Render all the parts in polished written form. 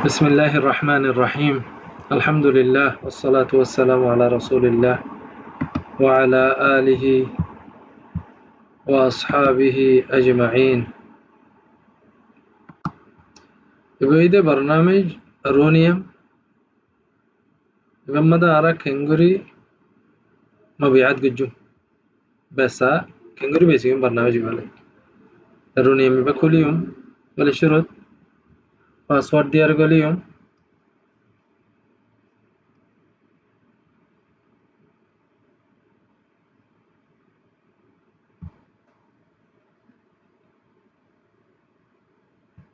بسم الله الرحمن الرحيم الحمد لله والصلاة والسلام على رسول الله وعلى آله وأصحابه أجمعين. إذا برنامج رونيوم غمدا أرى كنغري مبيعات ججوم بس كنغري بيسيوم برنامج بالي رونيوم بكل يوم ولا شروط باسورد ديار كل يوم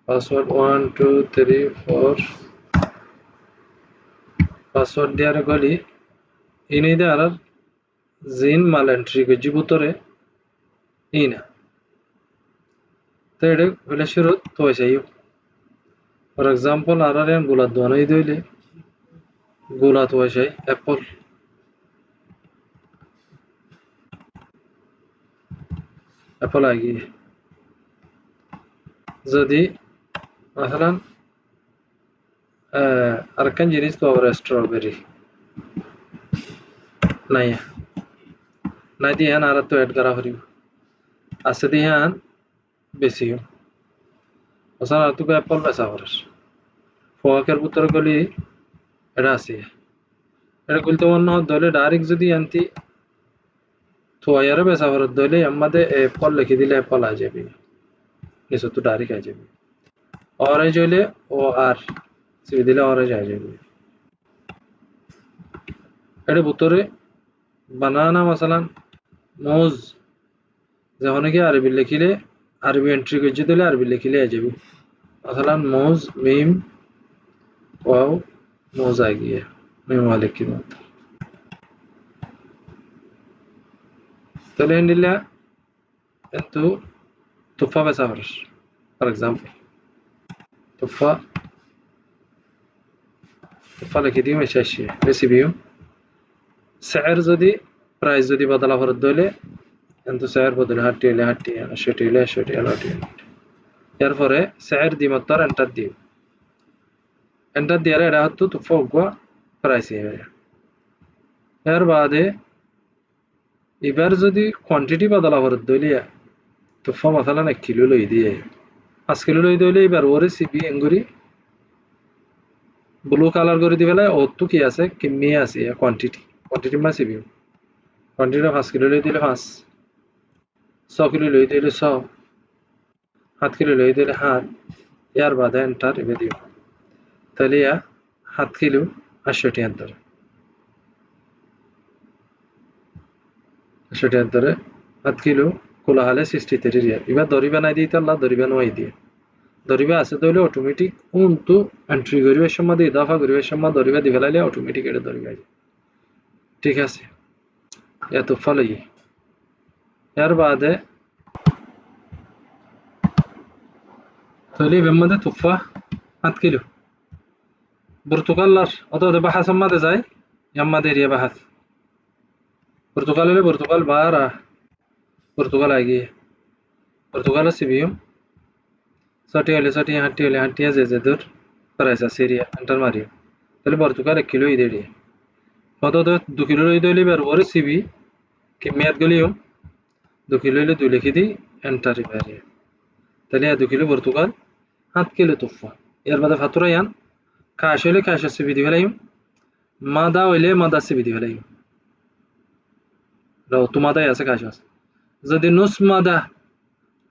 password 1 2 3 4 password দিয়ার গলি ইনি দেয়ার জিন মাল এন্ট্রি গজি বুতরে ইনা তেড়ে বলে শুরু তো চাইও ফর एग्जांपल আরারেন গুলা দোনাই দইলে গুলা তো চাই অ্যাপল আগি যদি مثلا আরকান জিনিস তো আর স্ট্রবেরি নাই নাই দিয়ান আর তো এড করা হরিব আছে দিয়ান বেশিও مثلا আর তো অ্যাপল বেসা হরস ফোকার পুত্র গলি এটা আছে এটা কইতে মন দলে ডাইরেক্ট যদি আনতি তো আয়ারে বেসা হরত দলে আমাদের অ্যাপল লিখে দিলে অ্যাপল আ যাবে নিচে তো ডাইরেক্ট আ যাবে অরেঞ্জ হইলে ও আর সিবি দিলে অরেঞ্জ আ যাবে এটা ভিতরে বানানা مثلا মুজ যেমন কি আরবি লিখিলে আরবি এন্ট্রি করে দিলে আরবি লিখিলে আ যাবে مثلا মুজ মিম ওয়াও মুজ আ গিয়া মিম ওয়ালে কি মত তাহলে নিলা انتو تفاح بسافرش فور एग्जांपल تفاح لكي دي مش اشياء ريسيبيو سعر زدي برايس زدي بدل فرد دولة انتو سعر بدل هاتي له هاتي انا شوتي له شوتي انا هاتي এরপরে سعر دي مطر انتر দিও এন্টার দিয়ারে এটা হতো تفاح গwa প্রাইস হবে এর বাদে এবার যদি কোয়ান্টিটি বদল فرد দলিয়া تفاح مثلا 1 কিলো লই দিয়ে 5 কিলো লই দইলে এবার ওরে সিবি এঙ্গুরি ব্লু কালার করে দিবেলা অত কি আছে কিমি আছে কোয়ান্টিটি মা সিবি কোয়ান্টিটি 5 কিলো লই দিলে 5 100 কিলো লই দিলে 100 7 কিলো লই দিলে 7 ইয়ার বাদে এন্টার এবে দিও তাহলে 7 কিলো 80 এন্টার 80 এন্টারে 7 কিলো কোলা হলে 63 রিয়াল এবার দরিবা নাই দিতে আল্লাহ দরিবা নয় দিয়ে দরিবা আছে তাহলে অটোমেটিক কিন্তু এন্ট্রি করিবার সময় দিয়ে ইদাফা করিবার সময় দরিবা দিবে লাইলে অটোমেটিক এটা দরিবা ঠিক আছে এত ফলই এর বাদে তাহলে এর মধ্যে তুফা 7 কিলো برتقال أضع بحث ماذا زي يما ديريا بحث برتقال اللي برتقال بارا برتقال آگي برتقال سيبيوم ساتي هاتي زي دور برايسا سيريا انتر ماريو তাহলে برتقال 1 কিলো ইদেরি কত 2 কিলো লই দইলে বার ওরে সিবি কিমিয়াত গলিও 2 কিলো লই 2 লিখি দি এন্টার ইবারে তাহলে 2 কিলো برتقال 7 কিলো তুফা এর বাদে ফাতুরা ইয়ান কাশ হইলে কাশ সিবি দি ফেলাইম মাদা হইলে মাদা সিবি দি ফেলাইম রাও তোমাদাই আছে কাশ আছে যদি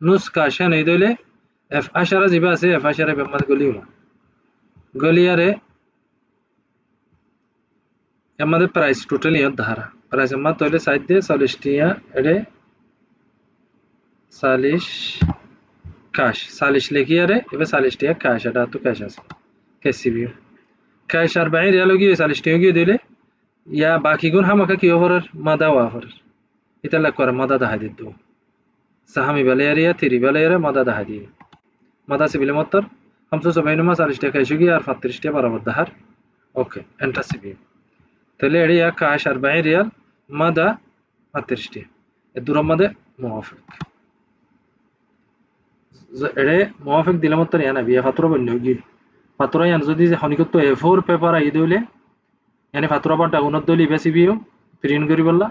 নুস কাশা নেই দইলে এফ আশারা জিবা আছে এফ আশারা বেমাদ গলিও গলিয়ারে আমাদের প্রাইস টোটালি ইয়াত ধারা প্রাইস আমা তইলে সাইড দে 40 টিয়া এডে 40 কাশ 40 লিখিয়ারে এবে 40 টিয়া কাশ এটা তো কাশ আছে কেসিবি কাশ 40 রিয়াল গিয়ে 40 টিয়া গিয়ে দিলে ইয়া বাকি গুণ হামাকা কি ওভার মাদা ওয়াফার এটা লাগ করে মাদা দাহাই দিত সাহামি বালেয়ারিয়া তিরি বালেয়ারে মাদা দাহাই দি মাদা সিবিলে মত্তর 570 মা 40 টাকা এসে গিয়ে আর 35 টাকা বরাবর দাহার ওকে এন্টার সিবি তাহলে এরিয়া কাশ 40 রিয়াল মাদা 35 টাকা এ দূর মধ্যে মুওয়াফিক এরে মুওয়াফিক দিলে মত্তর ইয়ানা বিয়া ফাতরা বন্যগি ফাতুরা ইয়ান যদি হনিকত A4 পেপার আই দইলে yani ফাতুরা পাটা গুণত দইলে ইবা সিবিও প্রিন্ট করি বললা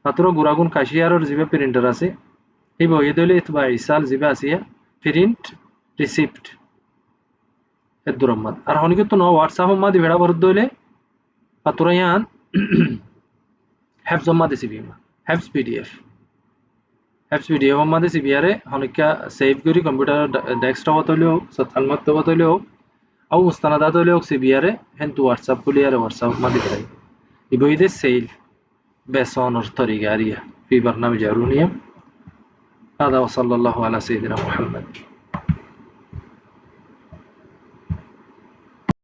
ফাতুরা গুড়াগুণ কাশিয়ারর জিবা প্রিন্টার আছে এই বই দইলে ইতবা ইসাল জিবা আসিয়া প্রিন্ট রিসিপ্ট এদুরম্মাদ আর হনিকত নো হোয়াটসঅ্যাপ মাদি ভেড়া ভর দইলে ফাতুরা ইয়ান হেফজ মাদি সিবিও হেফজ পিডিএফ মাদি সিবিআরে হনিকা সেভ করি কম্পিউটার ডেস্কটপ হতলেও সতাল মক্তব হতলেও أو مستندات لوك سيبياره هنتو واتساب كلياره واتساب ما دي يبقى يدي سيل بسونر طريقة في برنامج أرونيوم هذا وصلى الله على سيدنا محمد